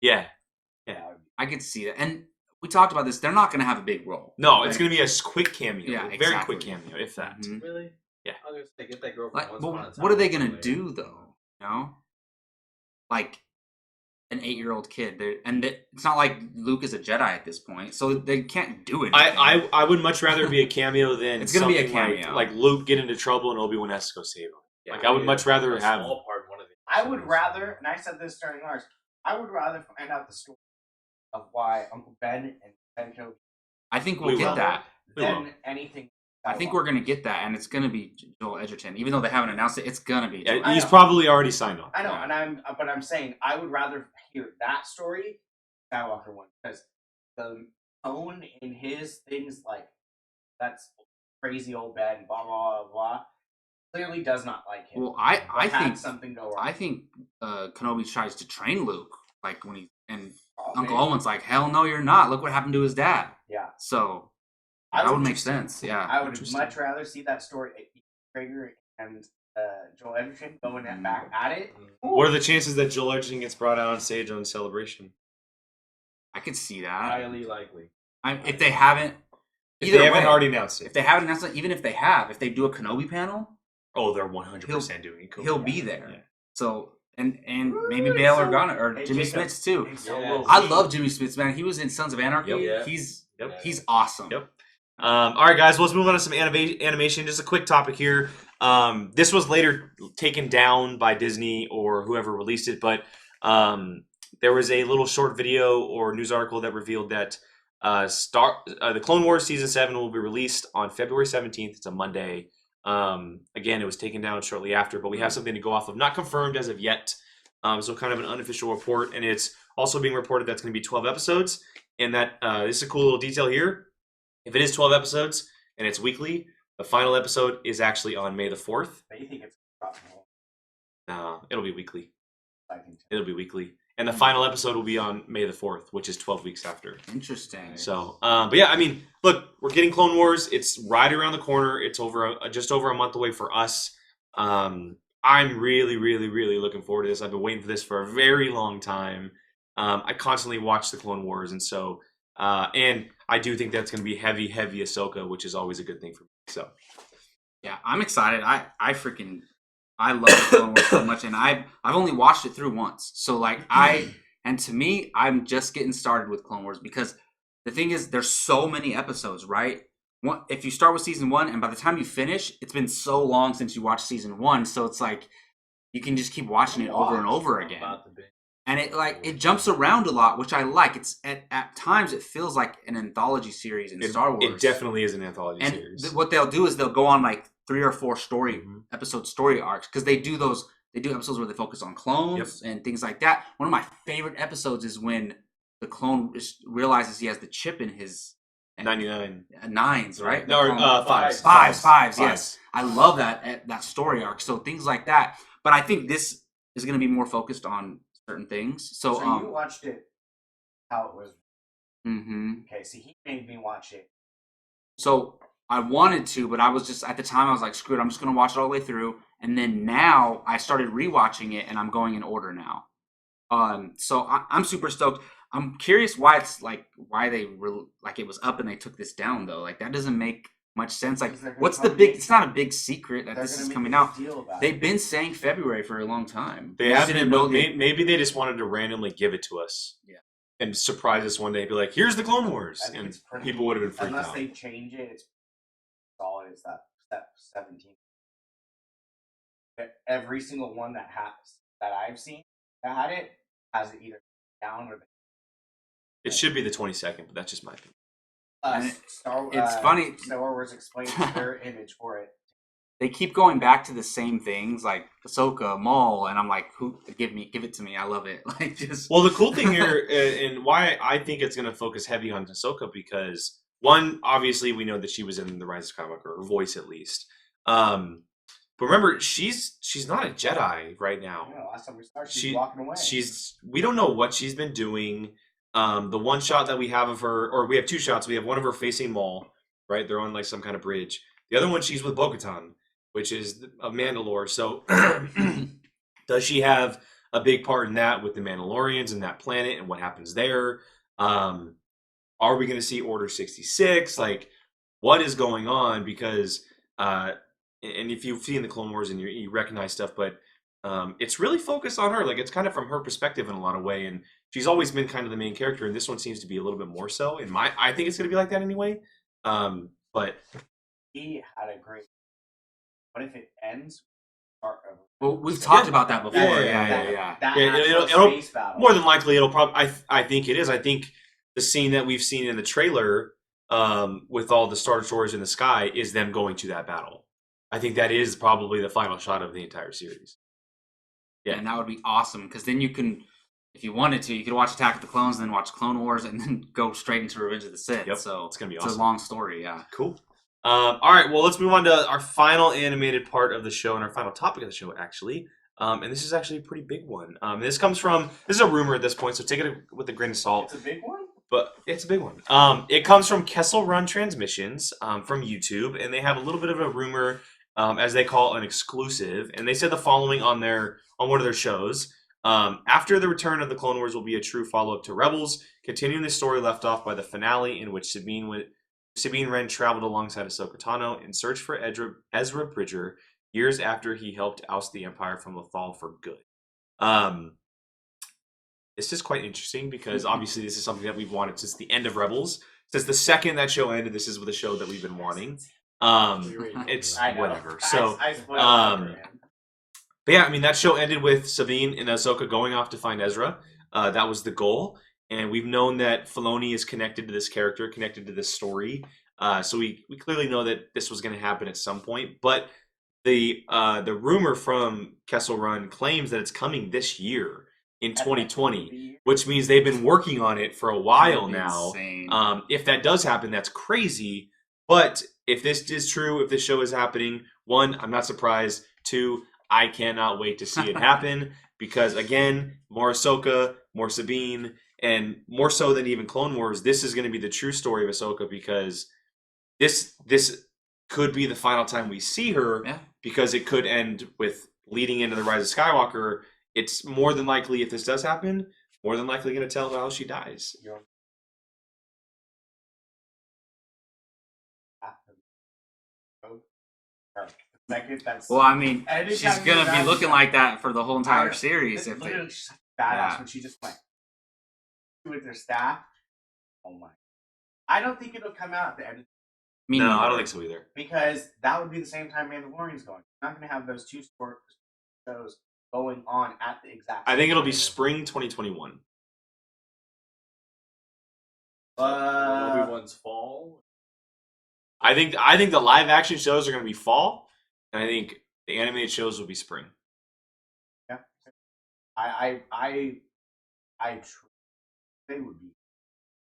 Speaker 1: Yeah.
Speaker 2: I could see that. And we talked about this. They're not going to have a big role.
Speaker 1: No, it's
Speaker 2: Like-
Speaker 1: gonna be a quick cameo.
Speaker 2: Yeah,
Speaker 1: Very
Speaker 2: exactly.
Speaker 1: quick cameo, if that.
Speaker 2: Mhm.
Speaker 4: Really?
Speaker 1: Yeah.
Speaker 4: I was gonna say, get that girl from
Speaker 2: Like,
Speaker 4: Once
Speaker 2: well,
Speaker 4: Upon a Time.
Speaker 2: what are they going to do though? You know, like an 8-year-old kid. It's not like Luke is a Jedi at this point, so they can't do it.
Speaker 1: I would much rather be a cameo than
Speaker 2: It's gonna be a
Speaker 1: something like-
Speaker 2: cameo.
Speaker 1: Like Luke get into trouble and Obi-Wan has to go save him. Like I would much rather
Speaker 4: A
Speaker 1: have.
Speaker 4: small part, one of the
Speaker 3: I would rather, and I said this during ours, I would rather find out the story of why Uncle Ben and Ben Kenobi
Speaker 2: I think
Speaker 1: We
Speaker 2: we'll get
Speaker 1: will.
Speaker 2: that.
Speaker 1: We will.
Speaker 3: than anything.
Speaker 2: I think we're going to get that, and it's going to be Joel Edgerton. Even though they haven't announced it, it's going to be. Joel.
Speaker 1: Yeah, he's
Speaker 3: know.
Speaker 1: probably already signed on.
Speaker 3: I know,
Speaker 2: Yeah.
Speaker 3: but I'm saying I would rather hear that story, Skywalker one, because the tone in his things like that's crazy old Ben, blah blah blah, blah clearly does not like him.
Speaker 2: Well, I
Speaker 3: But had
Speaker 2: think
Speaker 3: something go wrong.
Speaker 2: I think Kenobi tries to train Luke, like when
Speaker 3: Oh,
Speaker 2: Uncle
Speaker 3: maybe.
Speaker 2: Owen's like, "Hell no, you're not. Look what happened to his dad."
Speaker 3: Yeah,
Speaker 2: So
Speaker 3: I
Speaker 2: that would
Speaker 3: would
Speaker 2: make sense. Yeah.
Speaker 3: I would
Speaker 1: Interesting.
Speaker 3: much rather see that story. Traeger and Joel Edgerton going back at it.
Speaker 1: What are the chances that Joel Edgerton gets brought out on stage on Celebration?
Speaker 2: I could see that.
Speaker 4: Highly likely.
Speaker 2: If they haven't,
Speaker 1: If they haven't already announced it.
Speaker 2: If they haven't announced it, even if they have, if they do a Kenobi panel,
Speaker 1: Oh, they're 100% doing it.
Speaker 2: he'll be there.
Speaker 1: Yeah.
Speaker 2: So and maybe Bail Organa or Jimmy
Speaker 3: Jacob.
Speaker 2: Smits too.
Speaker 4: Yeah.
Speaker 2: I love Jimmy Smits, man. He was in Sons of Anarchy.
Speaker 1: Yep.
Speaker 4: Yeah.
Speaker 2: He's awesome.
Speaker 1: Yep. All right, guys. Well, let's move on to some animation. Just a quick topic here. This was later taken down by Disney or whoever released it, but there was a little short video or news article that revealed that the Clone Wars Season 7 will be released on February 17th. It's a Monday. Again, it was taken down shortly after, but we have something to go off of. Not confirmed as of yet. So kind of an unofficial report, and it's also being reported that's going to be 12 episodes, and that this is a cool little detail here. If it is 12 episodes and it's weekly, the final episode is actually on May the 4th.
Speaker 3: You think it's
Speaker 1: It'll be weekly.
Speaker 3: I think
Speaker 1: It'll be weekly. And the final episode will be on May the 4th, which is 12 weeks after.
Speaker 2: Interesting.
Speaker 1: So, but yeah, I mean, look, we're getting Clone Wars. It's right around the corner. It's just over a month away for us. I'm really, really, really looking forward to this. I've been waiting for this for a very long time. I constantly watch the Clone Wars, and so, and I do think that's going to be heavy Ahsoka, which is always a good thing for me. So,
Speaker 2: yeah, I'm excited. I love the Clone Wars so much, and I've only watched it through once. So like and to me, I'm just getting started with Clone Wars because the thing is, there's so many episodes, right? If you start with season 1, and by the time you finish, it's been so long since you watched season 1, so it's like you can just keep watching it over and over again. And it jumps around a lot, which I like. It's at times it feels like an anthology series in Star Wars.
Speaker 1: It definitely is an anthology
Speaker 2: and
Speaker 1: series.
Speaker 2: What they'll do is they'll go on like 3 or 4 episode story arcs, because they do episodes where they focus on clones and things like that. One of my favorite episodes is when the clone realizes he has the chip in his
Speaker 1: 99
Speaker 2: nines, right?
Speaker 1: No, fives.
Speaker 2: Fives. Yes, I love that story arc. So things like that. But I think this is going to be more focused on certain things. So
Speaker 3: you watched it how it was. Okay, see, he made me watch it.
Speaker 2: So I wanted to, but I was just, at the time, I was like, screw it, I'm just going to watch it all the way through. And then now I started rewatching it, and I'm going in order now. So I'm super stoked. I'm curious why it's like, why they it was up and they took this down, though. Like, that doesn't make much sense. Like, what's the big, it's not a big secret that this is coming out. They've been saying February for a long time.
Speaker 1: They have been, but maybe they just wanted to randomly give it to us.
Speaker 2: Yeah.
Speaker 1: And surprise us one day, be like, here's the Clone Wars. And people would have been freaked
Speaker 3: unless
Speaker 1: out.
Speaker 3: They change it, it's solid. It's that step 17. Every single one that I've seen that had it has it either down or.
Speaker 1: It should be the 22nd, but that's just my opinion.
Speaker 2: It's funny.
Speaker 3: Star Wars explains their image for it.
Speaker 2: They keep going back to the same things, like Ahsoka, Maul, and I'm like, give it to me. I love it. Like, just.
Speaker 1: Well, the cool thing here, and why I think it's going to focus heavy on Ahsoka, because one, obviously, we know that she was in The Rise of Skywalker, her voice at least. But remember, she's not a Jedi right now.
Speaker 3: No, last time we started, she's walking away.
Speaker 1: We don't know what she's been doing. The one shot that we have of her, or we have 2 shots. We have one of her facing Maul, right? They're on like some kind of bridge. The other one, she's with Bo-Katan, which is a Mandalore. So does she have a big part in that with the Mandalorians and that planet and what happens there? Are we going to see Order 66? Like, what is going on? Because, and if you've seen the Clone Wars and you recognize stuff, but it's really focused on her. Like, it's kind of from her perspective in a lot of way. And she's always been kind of the main character. And this one seems to be a little bit more so. I think it's going to be like that anyway. But
Speaker 3: he had a great. What if it ends?
Speaker 2: Well, we've talked about that before.
Speaker 3: It'll space battle.
Speaker 1: More than likely, it'll probably. I think it is. I think the scene that we've seen in the trailer, with all the Star Destroyers in the sky, is them going to that battle. I think that is probably the final shot of the entire series.
Speaker 2: Yeah, and that would be awesome, because then you can, if you wanted to, you could watch Attack of the Clones, and then watch Clone Wars, and then go straight into Revenge of the Sith.
Speaker 1: Yep,
Speaker 2: so
Speaker 1: it's gonna be awesome.
Speaker 2: It's a long story. Yeah.
Speaker 1: Cool. All right, well, let's move on to our final animated part of the show and our final topic of the show, actually. And this is actually a pretty big one. This is a rumor at this point, so take it with a grain of salt.
Speaker 3: It's a big one?
Speaker 1: But it's a big one. It comes from Kessel Run Transmissions from YouTube, and they have a little bit of a rumor, as they call an exclusive. And they said the following on one of their shows. After the return of the Clone Wars will be a true follow-up to Rebels, continuing the story left off by the finale in which Sabine Wren traveled alongside Ahsoka Tano in search for Ezra Bridger years after he helped oust the Empire from Lothal for good. This is quite interesting because obviously this is something that we've wanted since the end of Rebels. Since the second that show ended, this is the show that we've been wanting. It's whatever. So, but yeah, I mean, that show ended with Sabine and Ahsoka going off to find Ezra. That was the goal. And we've known that Filoni is connected to this character, connected to this story. So we clearly know that this was going to happen at some point. But the rumor from Kessel Run claims that it's coming this year in 2020, which means they've been working on it for a while now. If that does happen, that's crazy. But if this is true, if this show is happening, one, I'm not surprised. Two, I cannot wait to see it happen because, again, more Ahsoka, more Sabine, and more so than even Clone Wars, this is going to be the true story of Ahsoka because this could be the final time we see her because it could end with leading into the Rise of Skywalker. It's more than likely, if this does happen, more than likely going to tell how she dies.
Speaker 2: Well, I mean, she's gonna be looking like that for the whole entire series. If
Speaker 3: literally, she's badass when she just went with her staff. Oh my! I don't think it'll come out at the end.
Speaker 1: No, I don't think so either.
Speaker 3: Because that would be the same time Mandalorian's going. You're not going to have those two shows going on at the exact.
Speaker 1: I think it'll be spring 2021.
Speaker 4: Obi-Wan's fall.
Speaker 1: I think the live action shows are going to be fall, and I think the animated shows will be spring.
Speaker 3: Yeah, they would be,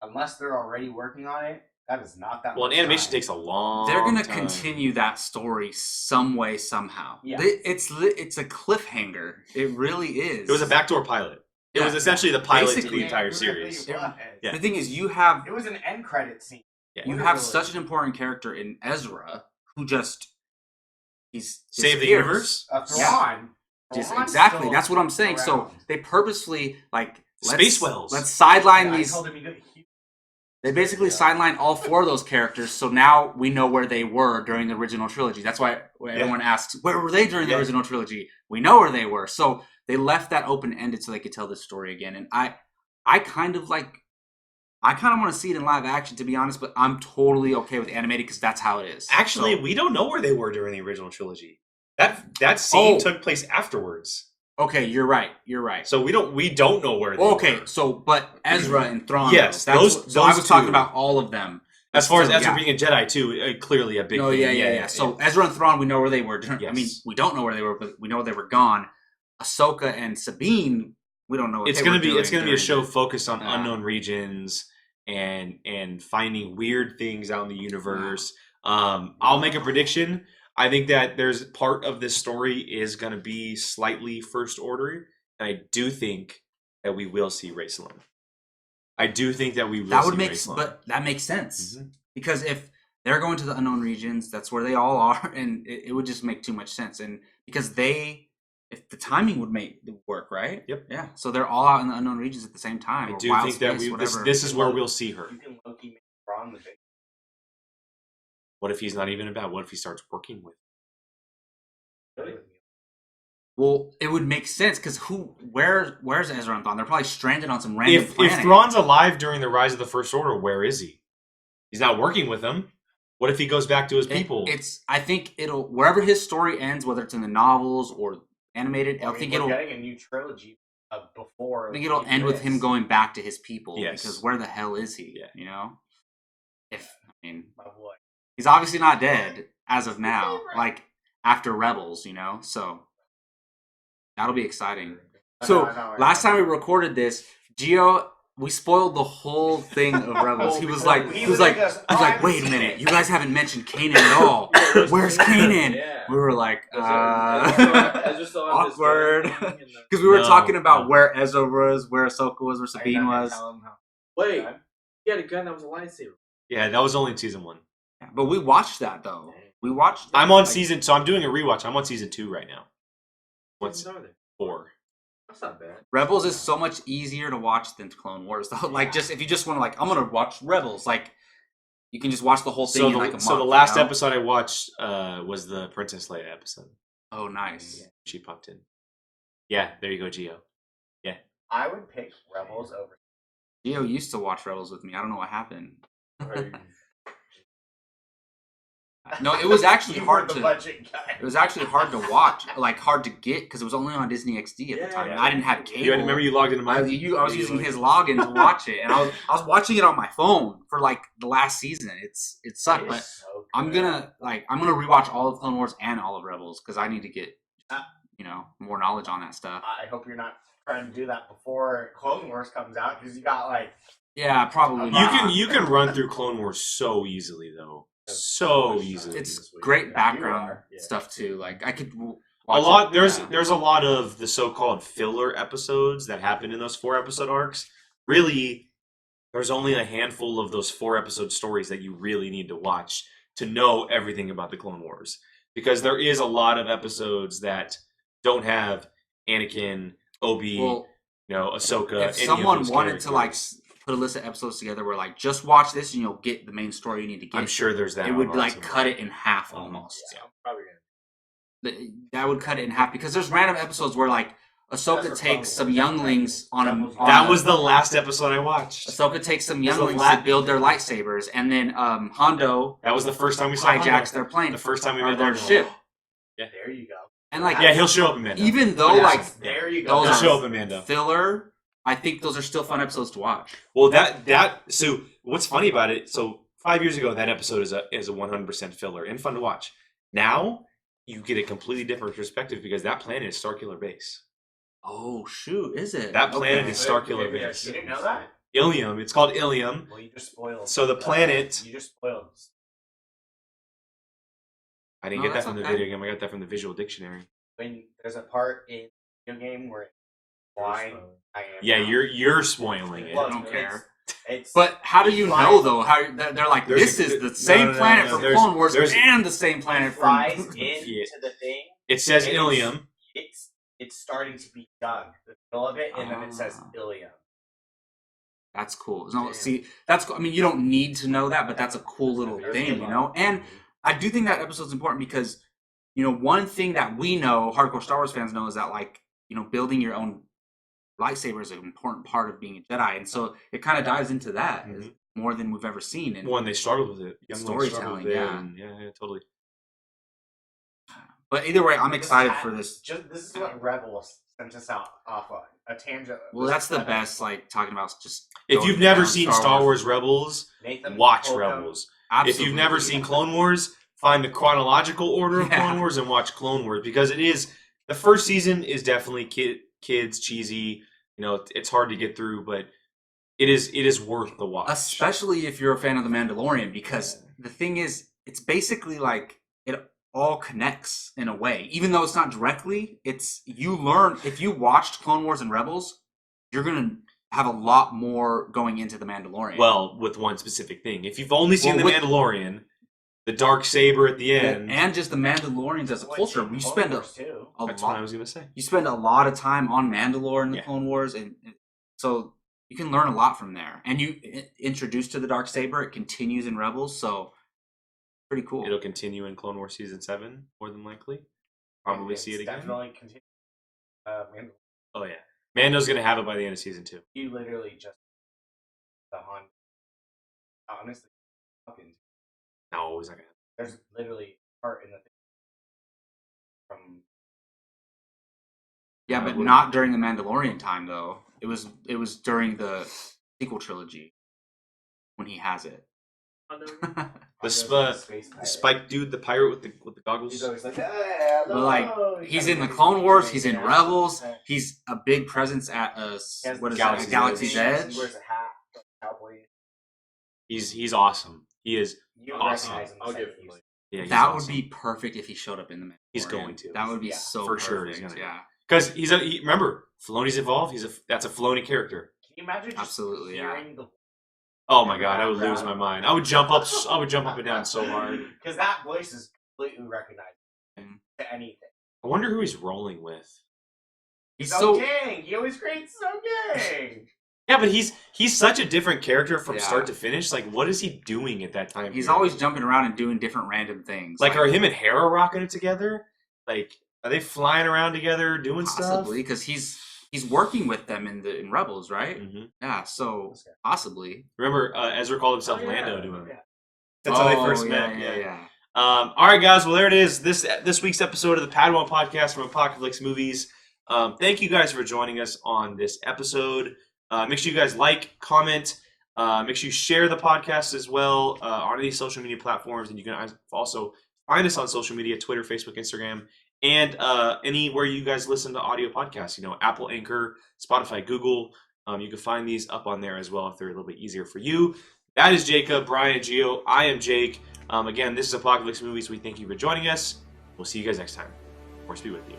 Speaker 3: unless they're already working on it. That is not that.
Speaker 1: Well, an animation takes a long.
Speaker 2: They're going to
Speaker 1: time.
Speaker 2: continue that story some way, somehow.
Speaker 3: Yeah.
Speaker 2: It's a cliffhanger. It really is.
Speaker 1: It was a backdoor pilot. It was essentially the pilot to the entire series.
Speaker 3: Yeah.
Speaker 2: The thing is, you have
Speaker 3: it was an end credit scene.
Speaker 1: Yeah.
Speaker 2: You have such an important character in Ezra who he's
Speaker 1: saved the universe.
Speaker 3: Thrawn.
Speaker 2: Exactly. That's what I'm saying.
Speaker 3: Around.
Speaker 2: So they purposely
Speaker 1: Space Wells.
Speaker 2: Let's sideline these.
Speaker 3: I told him
Speaker 2: They basically sidelined all four of those characters, so now we know where they were during the original trilogy. That's why everyone asks, where were they during the original trilogy? We know where they were. So they left that open-ended so they could tell this story again. And I kind of want to see it in live action, to be honest, but I'm totally okay with animated because that's how it is.
Speaker 1: Actually, we don't know where they were during the original trilogy. That scene took place afterwards.
Speaker 2: Okay, you're right.
Speaker 1: So we don't know where they were.
Speaker 2: Okay, so but Ezra and Thrawn.
Speaker 1: Yes,
Speaker 2: those I was talking about all of them.
Speaker 1: As far as Ezra being a Jedi too, clearly a big thing.
Speaker 2: Yeah. So Ezra and Thrawn, we know where they were. I mean, we don't know where they were, but we know they were gone. Ahsoka and Sabine, we don't know what
Speaker 1: it's
Speaker 2: they were
Speaker 1: doing. It's going to be a show
Speaker 2: the,
Speaker 1: focused on unknown regions and finding weird things out in the universe. I'll make a prediction. I think that there's part of this story is going to be slightly First Order, and I do think that we will see Rey Salome. I do think that we will.
Speaker 2: That would make, but that makes sense because if they're going to the unknown regions, that's where they all are, and it would just make too much sense. And because if the timing would make it work, right?
Speaker 1: Yep.
Speaker 2: Yeah. So they're all out in the unknown regions at the same time.
Speaker 1: I do think that this is where we'll see her.
Speaker 3: You can Loki make Thrawn the big.
Speaker 1: What if he's not even about? What if he starts working with?
Speaker 3: Really?
Speaker 2: Well, it would make sense because where's Ezra and Thrawn? They're probably stranded on some random planet.
Speaker 1: If Thrawn's alive during the Rise of the First Order, where is he? He's not working with them. What if he goes back to his people?
Speaker 2: I think it'll wherever his story ends, whether it's in the novels or animated. I think it'll
Speaker 3: getting a new trilogy of before.
Speaker 2: I think it'll end with him going back to his people.
Speaker 1: Yes.
Speaker 2: Because where the hell is he?
Speaker 1: Yeah.
Speaker 2: You know,
Speaker 3: My boy.
Speaker 2: he's obviously not dead as of now. Like after Rebels, you know, so that'll be exciting. So last time we recorded this, Gio, we spoiled the whole thing of Rebels. He was like, wait a minute, you guys haven't mentioned Kanan at all. Where's Kanan?
Speaker 4: Yeah.
Speaker 2: We were like,
Speaker 4: awkward.
Speaker 2: Because we were talking about where Ezra was, where Ahsoka was, where Sabine was.
Speaker 4: Wait, he had a gun that was a lightsaber.
Speaker 1: Yeah, that was only in season 1.
Speaker 2: But we watched that though. We watched.
Speaker 1: I'm on season, so I'm doing a rewatch. I'm on season 2 right now. What's 4?
Speaker 4: That's not bad.
Speaker 2: Rebels is so much easier to watch than Clone Wars. Though. Like, just if you just want to, like, I'm gonna watch Rebels, like, you can just watch the whole thing
Speaker 1: So
Speaker 2: in like a month.
Speaker 1: so the last
Speaker 2: you know?
Speaker 1: episode I watched was the Princess Leia episode.
Speaker 2: Oh, nice.
Speaker 1: Yeah, she popped in. Yeah, there you go, Gio.
Speaker 3: I would pick Rebels over.
Speaker 2: Gio used to watch Rebels with me. I don't know what happened. No, it was actually
Speaker 3: You were
Speaker 2: hard
Speaker 3: the
Speaker 2: to.
Speaker 3: budget guy.
Speaker 2: It was actually hard to watch, like hard to get, because it was only on Disney XD at the time. And I didn't have cable.
Speaker 1: You remember you logged into
Speaker 2: I
Speaker 1: mine?
Speaker 2: was using his login to watch it, and I was watching it on my phone for like the last season. It sucked,
Speaker 3: It
Speaker 2: but
Speaker 3: is so
Speaker 2: I'm
Speaker 3: good.
Speaker 2: gonna rewatch all of Clone Wars and all of Rebels because I need to get more knowledge on that stuff.
Speaker 3: I hope you're not trying to do that before Clone Wars comes out because you got like
Speaker 2: Yeah, probably.
Speaker 1: You can run through Clone Wars so easily though. So easily.
Speaker 2: It's great
Speaker 3: You
Speaker 2: background
Speaker 3: are, yeah.
Speaker 2: stuff too. Like I could watch
Speaker 1: A lot
Speaker 2: it.
Speaker 1: there's a lot of the so-called filler episodes that happen in those 4-episode arcs. Really, there's only a handful of those 4-episode stories that you really need to watch to know everything about the Clone Wars. Because there is a lot of episodes that don't have Anakin, Obi,
Speaker 2: Well,
Speaker 1: Ahsoka.
Speaker 2: if
Speaker 1: any of
Speaker 2: someone
Speaker 1: those
Speaker 2: wanted to like
Speaker 1: characters.
Speaker 2: put a list of episodes together where like just watch this and you'll get the main story you need to get,
Speaker 1: I'm sure there's that.
Speaker 2: it would
Speaker 1: on
Speaker 2: like
Speaker 1: Rotten
Speaker 2: cut it in half
Speaker 1: Tomatoes.
Speaker 2: almost.
Speaker 4: Yeah, I'm probably gonna.
Speaker 2: That would cut it in half because there's random episodes where like Ahsoka takes some younglings on a.
Speaker 1: That was the last episode I watched.
Speaker 2: Ahsoka takes some
Speaker 1: was the
Speaker 2: younglings
Speaker 1: la-
Speaker 2: to build their lightsabers, and then Hondo
Speaker 1: That was the first time we saw
Speaker 2: hijacks
Speaker 1: Hondo.
Speaker 2: their plane,
Speaker 1: The first time we
Speaker 2: or
Speaker 1: met
Speaker 2: their
Speaker 1: Hondo.
Speaker 2: ship,
Speaker 3: there you go.
Speaker 2: and like
Speaker 1: Yeah, he'll show up in Mando.
Speaker 2: even though
Speaker 1: Yeah.
Speaker 2: like
Speaker 3: There you go.
Speaker 2: those
Speaker 1: He'll
Speaker 2: are
Speaker 1: show up in Mando.
Speaker 2: filler, I think those are still fun episodes to watch.
Speaker 1: Well, so what's funny about it? So 5 years ago, that episode is a 100% filler and fun to watch. Now you get a completely different perspective because that planet is Starkiller Base.
Speaker 2: Oh shoot, is it?
Speaker 1: That planet
Speaker 2: Okay.
Speaker 1: is Starkiller Base.
Speaker 3: You didn't know that?
Speaker 1: Ilium. It's called Ilium.
Speaker 3: Well, you just spoiled.
Speaker 1: So the planet-
Speaker 3: You just spoiled.
Speaker 1: I didn't
Speaker 2: No,
Speaker 1: get that
Speaker 2: that's
Speaker 1: from the
Speaker 2: okay.
Speaker 1: video game. I got that from the visual dictionary.
Speaker 3: When there's a part in the video game where it's flying, I am.
Speaker 1: Yeah,
Speaker 3: now.
Speaker 1: you're spoiling it.
Speaker 3: Look,
Speaker 2: I don't care.
Speaker 3: It's
Speaker 2: But how do you
Speaker 3: Flies-
Speaker 2: know though? How they're like
Speaker 1: There's
Speaker 2: this
Speaker 1: a-
Speaker 2: is the
Speaker 1: no,
Speaker 2: same
Speaker 1: no, no,
Speaker 2: planet
Speaker 1: no,
Speaker 2: from
Speaker 1: there's-
Speaker 2: Clone Wars
Speaker 1: there's-
Speaker 2: and the same
Speaker 3: it
Speaker 2: planet
Speaker 3: flies
Speaker 2: from.
Speaker 3: into the thing.
Speaker 1: It says
Speaker 3: It's-
Speaker 1: Ilium.
Speaker 3: It's starting to be dug, the middle of it, and then it says
Speaker 2: Ah.
Speaker 3: Ilium.
Speaker 2: That's cool. No,
Speaker 3: Damn.
Speaker 2: see, that's cool. I mean, you don't need to know that, but that's a cool little thing, you know. And I do think that episode's important because, one thing that we know, hardcore Star Wars fans know, is that like, building your own lightsaber is an important part of being a Jedi, and so it kind of dives into that
Speaker 1: Mhm.
Speaker 2: more than we've ever seen. And
Speaker 1: One, they struggled with it. Young ones struggled
Speaker 2: Storytelling,
Speaker 1: with it,
Speaker 2: yeah.
Speaker 1: and yeah, totally.
Speaker 2: but either way, I'm
Speaker 3: This
Speaker 2: excited
Speaker 3: ha-
Speaker 2: for this.
Speaker 3: This is what Rebels sent us out off on a tangent.
Speaker 2: Well, that's the best. Like talking about just.
Speaker 1: If
Speaker 2: going
Speaker 1: you've never
Speaker 2: down
Speaker 1: seen Star Wars Rebels,
Speaker 3: Nathan
Speaker 1: watch
Speaker 3: pulled them.
Speaker 1: Rebels.
Speaker 2: absolutely.
Speaker 1: If you've never seen Clone Wars, find the chronological order of
Speaker 2: Yeah.
Speaker 1: Clone Wars and watch Clone Wars because it is the first season is definitely kids cheesy. It's hard to get through, but it is worth the watch.
Speaker 2: especially if you're a fan of the Mandalorian, because the thing is, it's basically like it all connects in a way, even though it's not directly. It's you learn if you watched Clone Wars and Rebels, you're gonna have a lot more going into the Mandalorian.
Speaker 1: Well, with one specific thing, if you've only seen
Speaker 2: Well,
Speaker 1: the
Speaker 2: with-
Speaker 1: Mandalorian, the dark saber at the end.
Speaker 2: and just the Mandalorians as a
Speaker 3: Well,
Speaker 2: culture,
Speaker 3: it's
Speaker 2: you
Speaker 3: Clone
Speaker 2: spend
Speaker 3: Wars, too.
Speaker 2: a
Speaker 1: That's what I
Speaker 2: lot.
Speaker 1: was gonna say.
Speaker 2: You spend a lot of time on Mandalore in the
Speaker 1: Yeah.
Speaker 2: Clone Wars, and so you can learn a lot from there. And you introduced to the dark saber, it continues in Rebels, so pretty cool.
Speaker 1: It'll continue in Clone Wars season 7, more than likely. Probably
Speaker 3: It's
Speaker 1: see it again.
Speaker 3: Definitely continue. Man,
Speaker 1: Oh yeah, Mando's gonna have it by the end of season 2.
Speaker 3: you literally just the Han. Honestly, fucking.
Speaker 1: No, he's not gonna.
Speaker 3: There's literally part in the thing from.
Speaker 2: Yeah, but not during the Mandalorian time though. It was during the sequel trilogy when he has it.
Speaker 1: The Spike dude, the pirate with the goggles.
Speaker 3: He's always like,
Speaker 2: But like he's in the Clone Wars, he's in Rebels, he's a big presence at what is
Speaker 1: Galaxy's
Speaker 2: it? Galaxy's
Speaker 1: Edge.
Speaker 2: Edge.
Speaker 3: He wears a hat, like cowboy.
Speaker 1: He's awesome. He is.
Speaker 3: You
Speaker 1: Awesome.
Speaker 3: recognize him.
Speaker 4: I'll
Speaker 3: the
Speaker 4: give
Speaker 3: second
Speaker 4: him
Speaker 3: you
Speaker 4: like.
Speaker 1: Yeah, he's
Speaker 2: That
Speaker 1: awesome.
Speaker 2: would be perfect if he showed up in the Mandalorian.
Speaker 1: He's going to.
Speaker 2: That would be
Speaker 3: Yeah,
Speaker 2: so
Speaker 1: for
Speaker 2: perfect.
Speaker 1: sure he's gonna.
Speaker 2: Yeah,
Speaker 1: Because remember, Filoni's involved. That's a Filoni character.
Speaker 3: Can you imagine just
Speaker 2: Absolutely, yeah.
Speaker 3: hearing the
Speaker 1: Oh my god, I would lose my mind. I would jump up and down so hard.
Speaker 3: because that voice is completely recognizable
Speaker 2: Mm.
Speaker 3: to anything.
Speaker 1: I wonder who he's rolling with.
Speaker 2: He's
Speaker 3: So
Speaker 2: so
Speaker 3: King. He always creates So King.
Speaker 1: Yeah, but he's such a different character from
Speaker 2: Yeah.
Speaker 1: start to finish. Like, what is he doing at that time?
Speaker 2: he's
Speaker 1: period?
Speaker 2: always jumping around and doing different random things.
Speaker 1: Like, are him and Hera rocking it together? Like, are they flying around together doing
Speaker 2: possibly because he's working with them in Rebels, right?
Speaker 1: stuff? Mm-hmm.
Speaker 2: Yeah, so possibly.
Speaker 1: Remember, Ezra called himself
Speaker 3: Oh, yeah.
Speaker 1: Lando to him.
Speaker 3: Yeah.
Speaker 1: That's how they
Speaker 2: Oh,
Speaker 1: first
Speaker 2: yeah,
Speaker 1: met.
Speaker 2: Yeah.
Speaker 1: All right, guys. Well, there it is. This week's episode of the Padawan podcast from Apocaflix Movies. Thank you guys for joining us on this episode. Make sure you guys like, comment. Make sure you share the podcast as well on these social media platforms, and you can also find us on social media: Twitter, Facebook, Instagram, and anywhere you guys listen to audio podcasts. Apple, Anchor, Spotify, Google. You can find these up on there as well if they're a little bit easier for you. That is Jacob, Brian, Gio. I am Jake. Again, this is Apocaflix Movies. We thank you for joining us. We'll see you guys next time. Force be with you.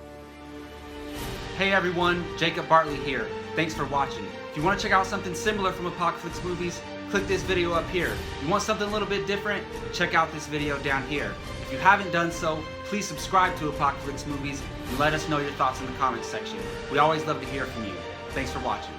Speaker 2: Hey everyone, Jacob Bartley here. Thanks for watching. If you want to check out something similar from Apocaflix Movies, click this video up here. You want something a little bit different? Check out this video down here. If you haven't done so, please subscribe to Apocaflix Movies and let us know your thoughts in the comments section. We always love to hear from you. Thanks for watching.